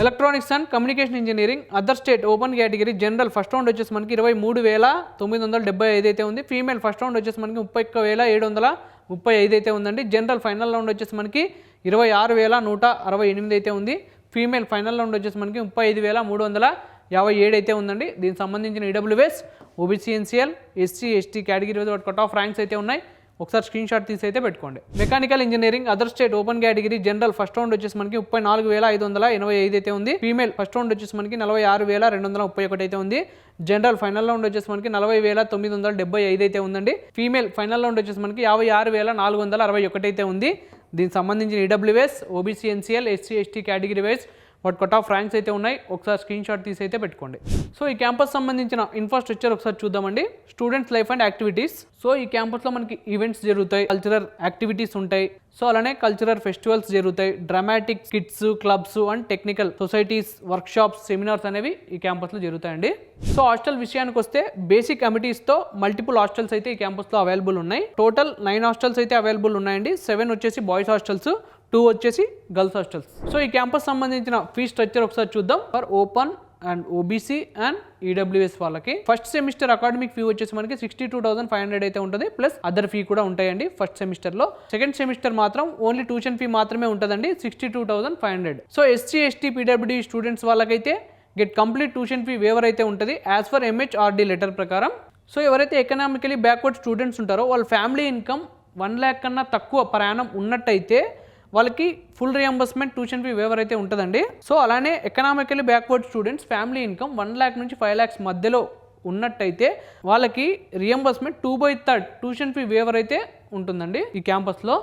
Electronics and communication engineering other state open category general first round వచ్చేసి మనకి 23,975 అయితే ఉంది. ఫీమేల్ ఫస్ట్ రౌండ్ వచ్చేసి మనకి 31,735 అయితే ఉందండి. జనరల్ ఫైనల్ రౌండ్ వచ్చేసి మనకి 26,168 అయితే ఉంది. ఫీమేల్ ఫైనల్ రౌండ్ వచ్చేసి మనకి 35,357 అయితే ఉందండి. దీనికి సంబంధించిన EWS, OBC, NCL, SC, ST category cut off ranks అయితే ఉన్నాయి. ఒకసారి స్క్రీన్ షాట్ తీసి అయితే పెట్టుకోండి. Mechanical engineering other state open category general first round వచ్చేసి మనకి 34,585 అయితే ఉంది. ఫీమేల్ ఫస్ట్ రౌండ్ వచ్చేసి మనకి 46,231 అయితే ఉంది. జనరల్ ఫైనల్ రౌండ్ వచ్చేసి మనకి 40,975 అయితే ఉందండి. ఫీమేల్ ఫైనల్ రౌండ్ వచ్చేసి మనకి 56,461 అయితే ఉంది. దీనికి సంబంధించిన EWS, OBC, NCL, SC, ST category wise వాటి కట్ ఆఫ్ ర్యాంక్స్ అయితే ఉన్నాయి. ఒకసారి స్క్రీన్ షాట్ తీసి అయితే పెట్టుకోండి. సో ఈ క్యాంపస్ సంబంధించిన ఇన్ఫ్రాస్ట్రక్చర్ ఒకసారి చూద్దామండి. Students life and activities. So ఈ క్యాంపస్లో మనకి ఈవెంట్స్ జరుగుతాయి, కల్చరల్ యాక్టివిటీస్ ఉంటాయి. సో అలానే కల్చరల్ ఫెస్టివల్స్ జరుగుతాయి, dramatic skits, clubs and technical societies, workshops, seminars అనేవి ఈ క్యాంపస్లో జరుగుతాయండి. సో హాస్టల్ విషయానికి వస్తే బేసిక్ అమిటీస్తో మల్టిపుల్ హాస్టల్స్ అయితే ఈ క్యాంపస్లో అవైలబుల్ ఉన్నాయి. టోటల్ 9 హాస్టల్స్ అయితే అవైలబుల్ ఉన్నాయండి. 7 వచ్చేసి బాయ్స్ హాస్టల్స్, 2 వచ్చేసి గర్ల్స్ హాస్టల్స్. సో ఈ క్యాంపస్ సంబంధించిన ఫీ స్ట్రక్చర్ ఒకసారి చూద్దాం. For open and OBC and EWS వాళ్ళకి ఫస్ట్ సెమిస్టర్ అకాడమిక్ ఫీ వచ్చేసి మనకి 62,500 అయితే ఉంటుంది. ప్లస్ అదర్ ఫీ కూడా ఉంటాయండి ఫస్ట్ సెమిస్టర్లో. సెకండ్ సెమిస్టర్ మాత్రం ఓన్లీ ట్యూషన్ ఫీ మాత్రమే ఉంటుందండి, 62,500. So SC, ST, PWD students వాళ్ళకైతే get complete tuition fee waiver అయితే ఉంటుంది యాజ్ ఫర్ ఎంహెచ్ఆర్డీ లెటర్ ప్రకారం. సో ఎవరైతే ఎకనామికలీ బ్యాక్వర్డ్ స్టూడెంట్స్ ఉంటారో వాళ్ళ ఫ్యామిలీ ఇన్కమ్ 1 lakh కన్నా తక్కువ per annum ఉన్నట్టయితే వాళ్ళకి full reimbursement tuition fee waiver అయితే ఉంటుందండి. సో అలానే economically backward students family income 1 lakh నుంచి 5 lakhs మధ్యలో ఉన్నట్టయితే వాళ్ళకి రియంబర్స్మెంట్ 2/3 ట్యూషన్ ఫీ వేవర్ అయితే ఉంటుందండి ఈ క్యాంపస్లో.